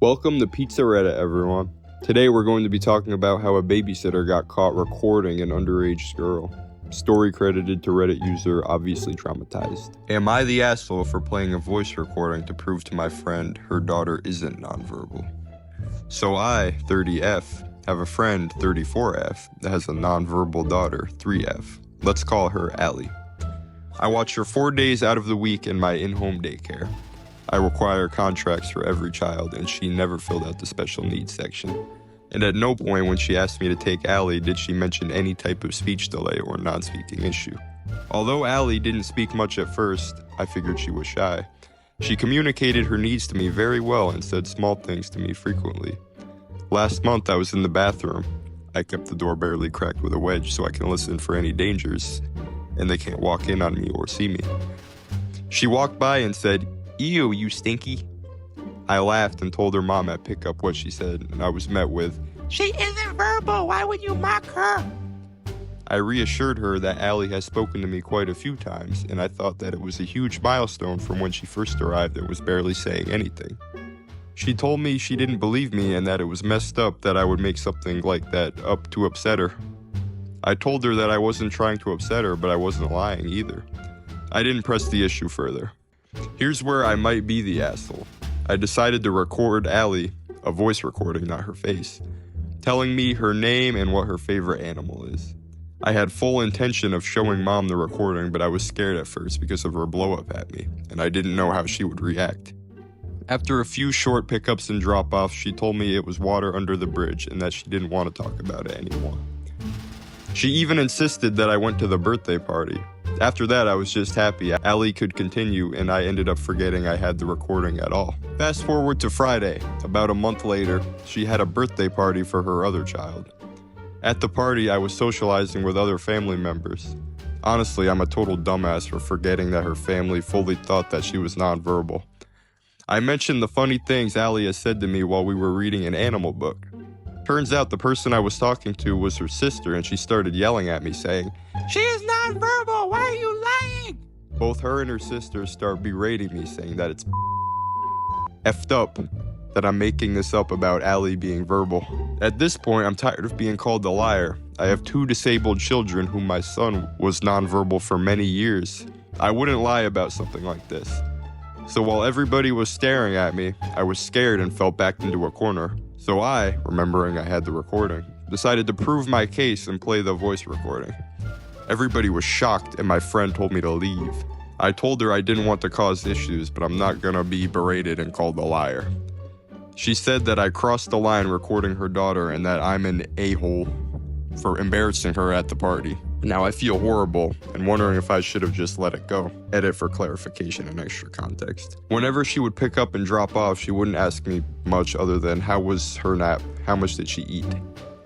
Welcome to Pizzaretta, everyone. Today we're going to be talking about how a babysitter got caught recording an underage girl. Story credited to Reddit user obviously traumatized. Am I the asshole for playing a voice recording to prove to my friend her daughter isn't nonverbal? So I, 30F, have a friend, 34F, that has a nonverbal daughter, 3F. Let's call her Allie. I watch her 4 days out of the week in my in-home daycare. I require contracts for every child, and she never filled out the special needs section. And at no point when she asked me to take Allie did she mention any type of speech delay or non-speaking issue. Although Allie didn't speak much at first, I figured she was shy. She communicated her needs to me very well and said small things to me frequently. Last month I was in the bathroom. I kept the door barely cracked with a wedge so I can listen for any dangers, and they can't walk in on me or see me. She walked by and said, "Ew, you stinky." I laughed and told her mom I'd pick up what she said, and I was met with, "She isn't verbal, why would you mock her?" I reassured her that Allie has spoken to me quite a few times, and I thought that it was a huge milestone from when she first arrived and was barely saying anything. She told me she didn't believe me and that it was messed up that I would make something like that up to upset her. I told her that I wasn't trying to upset her, but I wasn't lying either. I didn't press the issue further. Here's where I might be the asshole. I decided to record Allie, a voice recording, not her face, telling me her name and what her favorite animal is. I had full intention of showing mom the recording, but I was scared at first because of her blow-up at me, and I didn't know how she would react. After a few short pickups and drop-offs, she told me it was water under the bridge and that she didn't want to talk about it anymore. She even insisted that I went to the birthday party. After that, I was just happy Allie could continue, and I ended up forgetting I had the recording at all. Fast forward to Friday. About a month later, she had a birthday party for her other child. At the party, I was socializing with other family members. Honestly, I'm a total dumbass for forgetting that her family fully thought that she was nonverbal. I mentioned the funny things Allie has said to me while we were reading an animal book. Turns out the person I was talking to was her sister, and she started yelling at me saying, "She is nonverbal, why are you lying?" Both her and her sister start berating me, saying that it's effed up that I'm making this up about Allie being verbal. At this point, I'm tired of being called a liar. I have 2 disabled children whom my son was nonverbal for many years. I wouldn't lie about something like this. So while everybody was staring at me, I was scared and fell back into a corner. So I, remembering I had the recording, decided to prove my case and play the voice recording. Everybody was shocked and my friend told me to leave. I told her I didn't want to cause issues, but I'm not gonna be berated and called a liar. She said that I crossed the line recording her daughter and that I'm an a-hole for embarrassing her at the party. Now I feel horrible and wondering if I should have just let it go. Edit for clarification and extra context. Whenever she would pick up and drop off, she wouldn't ask me much other than how was her nap, how much did she eat,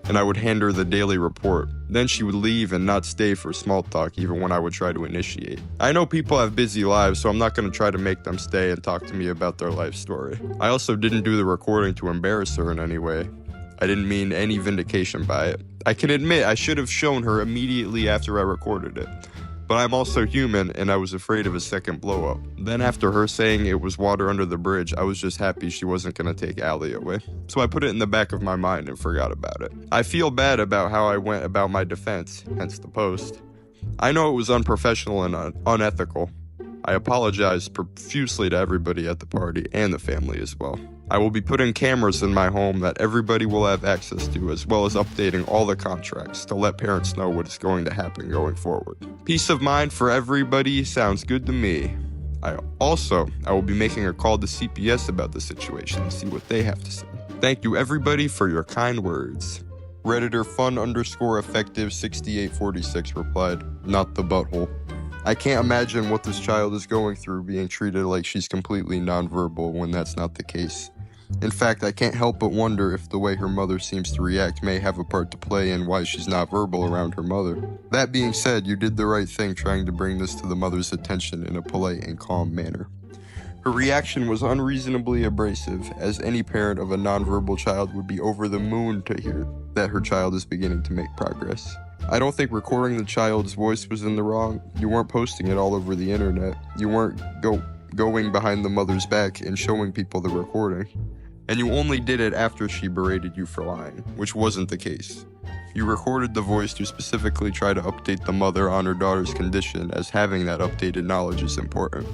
and I would hand her the daily report. Then she would leave and not stay for small talk even when I would try to initiate. I know people have busy lives, so I'm not going to try to make them stay and talk to me about their life story. I also didn't do the recording to embarrass her in any way. I didn't mean any vindication by it. I can admit I should have shown her immediately after I recorded it. But I'm also human and I was afraid of a second blow up. Then after her saying it was water under the bridge, I was just happy she wasn't going to take Allie away. So I put it in the back of my mind and forgot about it. I feel bad about how I went about my defense, hence the post. I know it was unprofessional and unethical. I apologize profusely to everybody at the party and the family as well. I will be putting cameras in my home that everybody will have access to, as well as updating all the contracts to let parents know what is going to happen going forward. Peace of mind for everybody sounds good to me. I will be making a call to CPS about the situation and see what they have to say. Thank you everybody for your kind words. Redditor fun_effective6846 replied, "Not the butthole. I can't imagine what this child is going through being treated like she's completely nonverbal when that's not the case. In fact, I can't help but wonder if the way her mother seems to react may have a part to play in why she's not verbal around her mother. That being said, you did the right thing trying to bring this to the mother's attention in a polite and calm manner. Her reaction was unreasonably abrasive, as any parent of a nonverbal child would be over the moon to hear that her child is beginning to make progress. I don't think recording the child's voice was in the wrong. You weren't posting it all over the internet. You weren't going behind the mother's back and showing people the recording. And you only did it after she berated you for lying, which wasn't the case. You recorded the voice to specifically try to update the mother on her daughter's condition, as having that updated knowledge is important.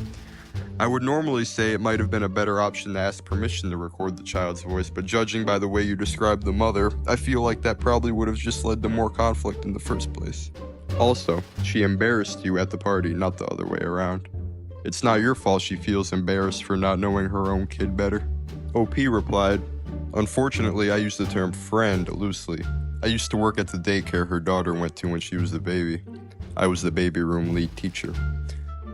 I would normally say it might have been a better option to ask permission to record the child's voice, but judging by the way you described the mother, I feel like that probably would have just led to more conflict in the first place. Also, she embarrassed you at the party, not the other way around. It's not your fault she feels embarrassed for not knowing her own kid better. OP replied, "Unfortunately, I use the term friend loosely. I used to work at the daycare her daughter went to when she was a baby. I was the baby room lead teacher.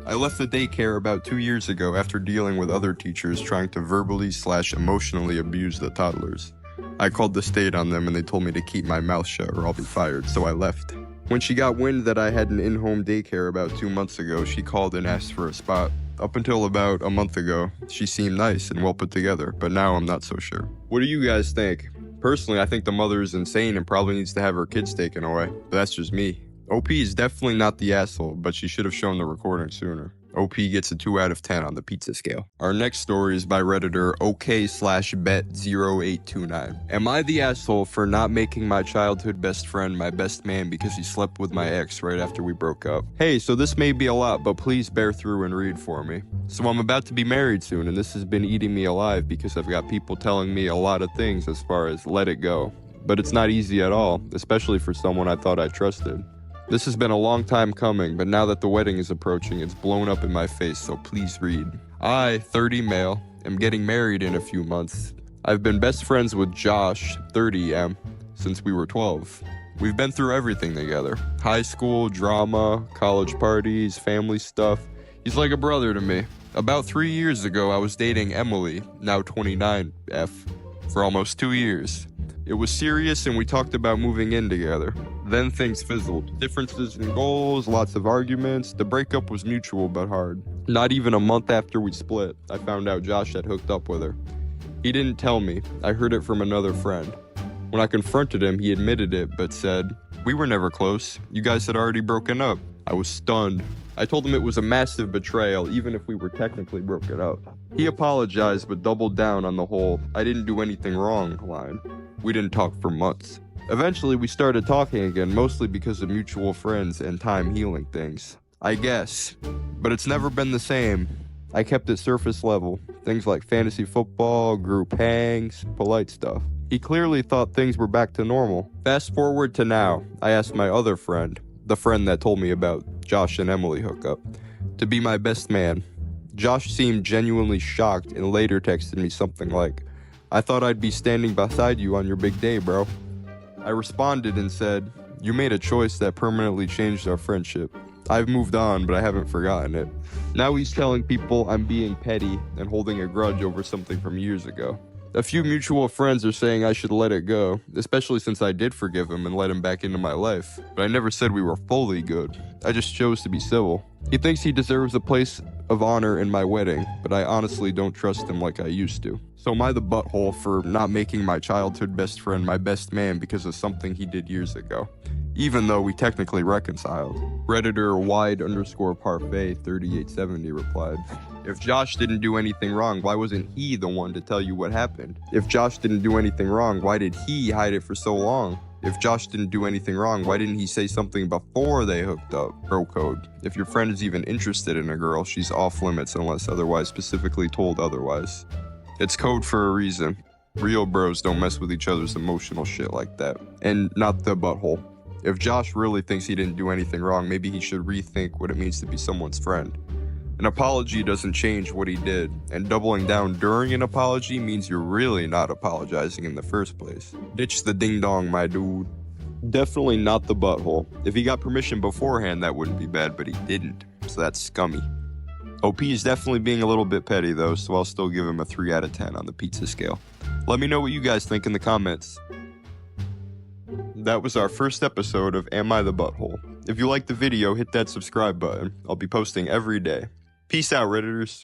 I left the daycare about 2 years ago after dealing with other teachers trying to verbally/emotionally abuse the toddlers. I called the state on them and they told me to keep my mouth shut or I'll be fired, so I left. When she got wind that I had an in-home daycare about 2 months ago, she called and asked for a spot. Up until about a month ago, she seemed nice and well put together, but now I'm not so sure." What do you guys think? Personally, I think the mother is insane and probably needs to have her kids taken away, but that's just me. OP is definitely not the asshole, but she should have shown the recording sooner. OP gets a 2 out of 10 on the pizza scale. Our next story is by Redditor OK/bet0829. Am I the asshole for not making my childhood best friend my best man because he slept with my ex right after we broke up? Hey, so this may be a lot, but please bear through and read for me. So I'm about to be married soon, and this has been eating me alive because I've got people telling me a lot of things as far as let it go. But it's not easy at all, especially for someone I thought I trusted. This has been a long time coming, but now that the wedding is approaching, it's blown up in my face, so please read. I, 30 male, am getting married in a few months. I've been best friends with Josh, 30 M, since we were 12. We've been through everything together. High school, drama, college parties, family stuff. He's like a brother to me. About 3 years ago, I was dating Emily, now 29 F, for almost 2 years. It was serious and we talked about moving in together. Then things fizzled. Differences in goals, lots of arguments. The breakup was mutual but hard. Not even a month after we split, I found out Josh had hooked up with her. He didn't tell me. I heard it from another friend. When I confronted him, he admitted it but said, "We were never close. You guys had already broken up." I was stunned. I told him it was a massive betrayal, even if we were technically broken up. He apologized but doubled down on the whole "I didn't do anything wrong" line. We didn't talk for months. Eventually, we started talking again, mostly because of mutual friends and time healing things. I guess. But it's never been the same. I kept it surface level. Things like fantasy football, group hangs, polite stuff. He clearly thought things were back to normal. Fast forward to now, I asked my other friend, the friend that told me about Josh and Emily hookup, to be my best man. Josh seemed genuinely shocked and later texted me something like, "I thought I'd be standing beside you on your big day, bro." I responded and said, "You made a choice that permanently changed our friendship. I've moved on, but I haven't forgotten it." Now he's telling people I'm being petty and holding a grudge over something from years ago. A few mutual friends are saying I should let it go, especially since I did forgive him and let him back into my life. But I never said we were fully good. I just chose to be civil. He thinks he deserves a place of honor in my wedding, but I honestly don't trust him like I used to. So am I the butthole for not making my childhood best friend my best man because of something he did years ago, even though we technically reconciled? Redditor wide_parfait 3870 replied, "If Josh didn't do anything wrong, why wasn't he the one to tell you what happened? If Josh didn't do anything wrong, why did he hide it for so long? If Josh didn't do anything wrong, why didn't he say something before they hooked up? Bro code. If your friend is even interested in a girl, she's off limits unless otherwise specifically told otherwise. It's code for a reason. Real bros don't mess with each other's emotional shit like that." And not the butthole. If Josh really thinks he didn't do anything wrong, maybe he should rethink what it means to be someone's friend. An apology doesn't change what he did, and doubling down during an apology means you're really not apologizing in the first place. Ditch the ding-dong, my dude. Definitely not the butthole. If he got permission beforehand, that wouldn't be bad, but he didn't, so that's scummy. OP is definitely being a little bit petty though, so I'll still give him a 3 out of 10 on the pizza scale. Let me know what you guys think in the comments. That was our first episode of Am I the Butthole? If you liked the video, hit that subscribe button. I'll be posting every day. Peace out, Redditors.